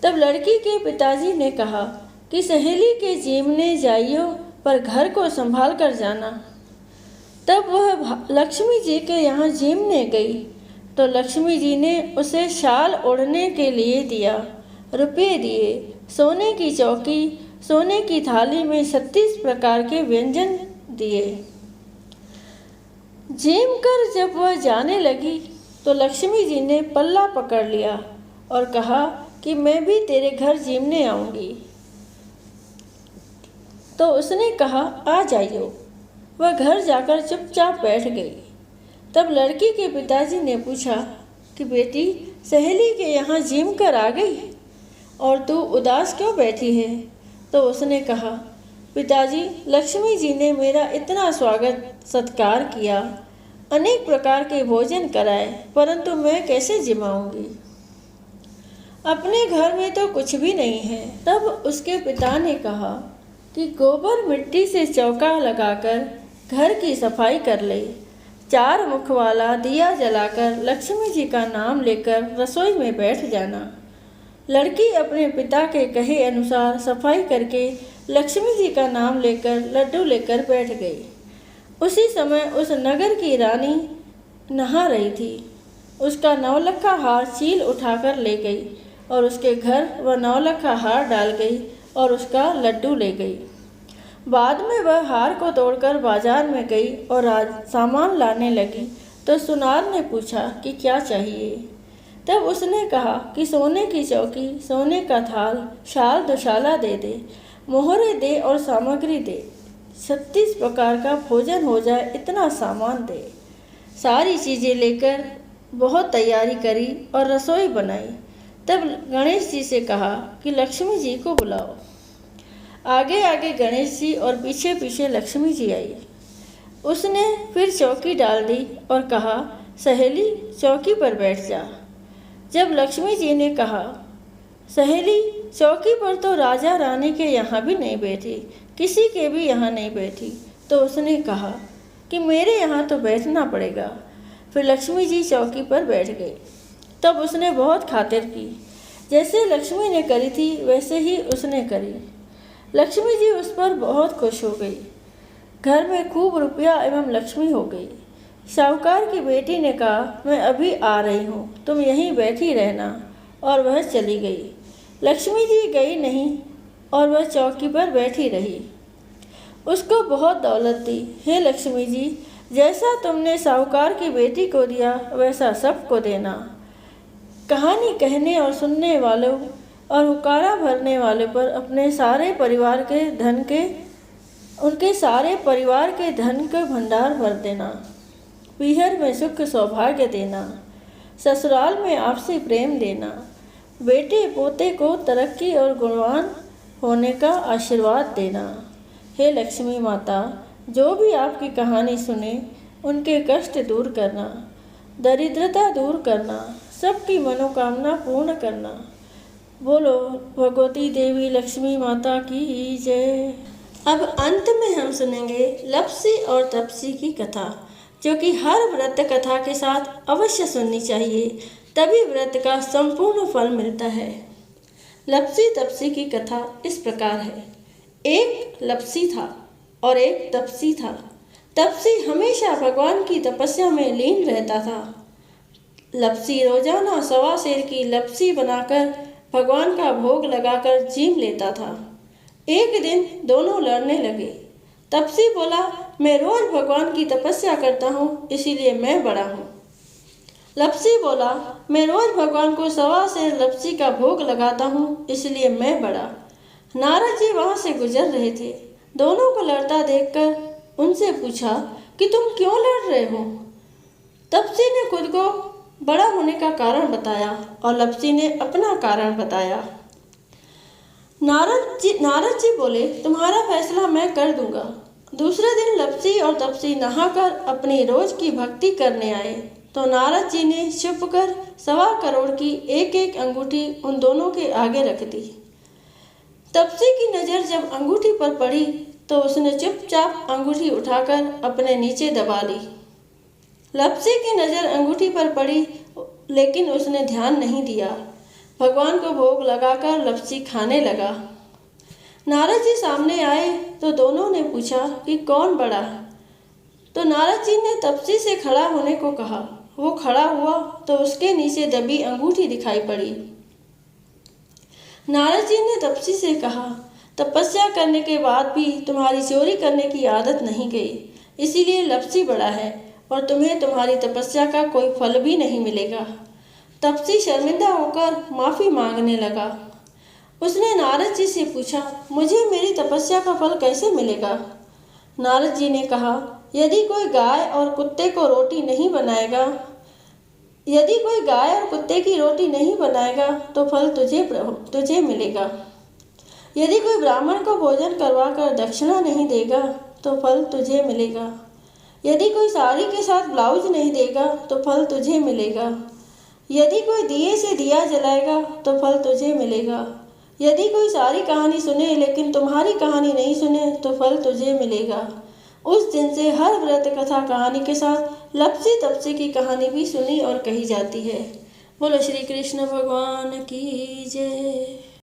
तब लड़की के पिताजी ने कहा कि सहेली के जीमने जाइयो पर घर को संभाल कर जाना। तब वह लक्ष्मी जी के यहाँ जीमने गई तो लक्ष्मी जी ने उसे शाल ओढ़ने के लिए दिया, रुपये दिए, सोने की चौकी, सोने की थाली में 36 प्रकार के व्यंजन दिए। जीम कर जब वह जाने लगी तो लक्ष्मी जी ने पल्ला पकड़ लिया और कहा कि मैं भी तेरे घर जीमने आऊँगी। तो उसने कहा, आ जाइयो। वह घर जाकर चुपचाप बैठ गई। तब लड़की के पिताजी ने पूछा कि बेटी, सहेली के यहाँ जीम कर आ गई और तू उदास क्यों बैठी है? तो उसने कहा, पिताजी, लक्ष्मी जी ने मेरा इतना स्वागत सत्कार किया, अनेक प्रकार के भोजन कराए, परंतु मैं कैसे जिमाऊंगी? अपने घर में तो कुछ भी नहीं है। तब उसके पिता ने कहा कि गोबर मिट्टी से चौका लगाकर घर की सफाई कर ले, 4 मुख वाला दिया जलाकर लक्ष्मी जी का नाम लेकर रसोई में बैठ जाना। लड़की अपने पिता के कहे अनुसार सफाई करके लक्ष्मी जी का नाम लेकर लड्डू लेकर बैठ गई। उसी समय उस नगर की रानी नहा रही थी। उसका 9 लखा हार चील उठाकर ले गई और उसके घर वह 9 लखा हार डाल गई और उसका लड्डू ले गई। बाद में वह हार को तोड़कर बाजार में गई और सामान लाने लगी तो सुनार ने पूछा कि क्या चाहिए। तब उसने कहा कि सोने की चौकी, सोने का थाल, शाल दुशाला दे दे, मोहरे दे और सामग्री दे, 36 प्रकार का भोजन हो जाए इतना सामान दे। सारी चीज़ें लेकर बहुत तैयारी करी और रसोई बनाई। तब गणेश जी से कहा कि लक्ष्मी जी को बुलाओ। आगे आगे गणेश जी और पीछे पीछे लक्ष्मी जी आई। उसने फिर चौकी डाल दी और कहा, सहेली चौकी पर बैठ जा। जब लक्ष्मी जी ने कहा, सहेली चौकी पर तो राजा रानी के यहाँ भी नहीं बैठी, किसी के भी यहाँ नहीं बैठी, तो उसने कहा कि मेरे यहाँ तो बैठना पड़ेगा। फिर लक्ष्मी जी चौकी पर बैठ गई। तब उसने बहुत खातिर की। जैसे लक्ष्मी ने करी थी वैसे ही उसने करी। लक्ष्मी जी उस पर बहुत खुश हो गई। घर में खूब रुपया एवं लक्ष्मी हो गई। साहूकार की बेटी ने कहा, मैं अभी आ रही हूँ, तुम यहीं बैठी रहना। और वह चली गई। लक्ष्मी जी गई नहीं और वह चौकी पर बैठी रही। उसको बहुत दौलत थी। हे लक्ष्मी जी, जैसा तुमने साहूकार की बेटी को दिया वैसा सबको देना। कहानी कहने और सुनने वालों और हुक्कारा भरने वाले पर अपने सारे परिवार के धन के उनके सारे परिवार के धन का भंडार भर देना। पीहर में सुख सौभाग्य देना। ससुराल में आपसी प्रेम देना। बेटे पोते को तरक्की और गुणवान होने का आशीर्वाद देना। हे लक्ष्मी माता, जो भी आपकी कहानी सुने उनके कष्ट दूर करना, दरिद्रता दूर करना, सबकी मनोकामना पूर्ण करना। बोलो भगवती देवी लक्ष्मी माता की जय। अब अंत में हम सुनेंगे लप्सी और तपसी की कथा, जो कि हर व्रत कथा के साथ अवश्य सुननी चाहिए, तभी व्रत का संपूर्ण फल मिलता है। लप्सी तपसी की कथा इस प्रकार है। एक लप्सी था और एक तपसी था। तपसी हमेशा भगवान की तपस्या में लीन रहता था। लप्सी रोजाना 1.25 सेर की लप्सी बनाकर भगवान का भोग लगाकर जीम लेता था। एक दिन दोनों लड़ने लगे। तपसी बोला, मैं रोज भगवान की तपस्या करता हूँ, इसीलिए मैं बड़ा हूँ। लप्सी बोला, मैं रोज भगवान को 1.25 सेर लप्सी का भोग लगाता हूँ, इसलिए मैं बड़ा। नारद जी वहाँ से गुजर रहे थे। दोनों को लड़ता देखकर उनसे पूछा कि तुम क्यों लड़ रहे हो। तपसी ने खुद को बड़ा होने का कारण बताया और लप्सी ने अपना कारण बताया। नारद जी बोले, तुम्हारा फैसला मैं कर दूंगा। दूसरे दिन लप्सी और तपसी नहाकर अपनी रोज की भक्ति करने आए तो नारद जी ने चुप कर 1.25 करोड़ की एक अंगूठी उन दोनों के आगे रख दी। तपसी की नज़र जब अंगूठी पर पड़ी तो उसने चुपचाप अंगूठी उठाकर अपने नीचे दबा ली। लप्सी की नज़र अंगूठी पर पड़ी लेकिन उसने ध्यान नहीं दिया। भगवान को भोग लगाकर लप्सी खाने लगा। नारद जी सामने आए तो दोनों ने पूछा कि कौन बड़ा। तो नारद जी ने तपसी से खड़ा होने को कहा। वो खड़ा हुआ तो उसके नीचे दबी अंगूठी दिखाई पड़ी। नारद जी ने तपसी से कहा, तपस्या करने के बाद भी तुम्हारी चोरी करने की आदत नहीं गई, इसीलिए लप्सी बड़ा है और तुम्हें तुम्हारी तपस्या का कोई फल भी नहीं मिलेगा। तपसी शर्मिंदा होकर माफ़ी मांगने लगा। उसने नारद जी से पूछा, मुझे मेरी तपस्या का फल कैसे मिलेगा। नारद जी ने कहा, यदि कोई गाय और कुत्ते की रोटी नहीं बनाएगा तो फल तुझे मिलेगा। यदि कोई ब्राह्मण को भोजन करवाकर दक्षिणा नहीं देगा तो फल तुझे मिलेगा। यदि कोई साड़ी के साथ ब्लाउज नहीं देगा तो फल तुझे मिलेगा। यदि कोई दिए से दिया जलाएगा तो फल तुझे मिलेगा। यदि कोई सारी कहानी सुने लेकिन तुम्हारी कहानी नहीं सुने तो फल तुझे मिलेगा। उस दिन से हर व्रत कथा कहानी के साथ लप्सी तपसी की कहानी भी सुनी और कही जाती है। बोलो श्री कृष्ण भगवान की जय।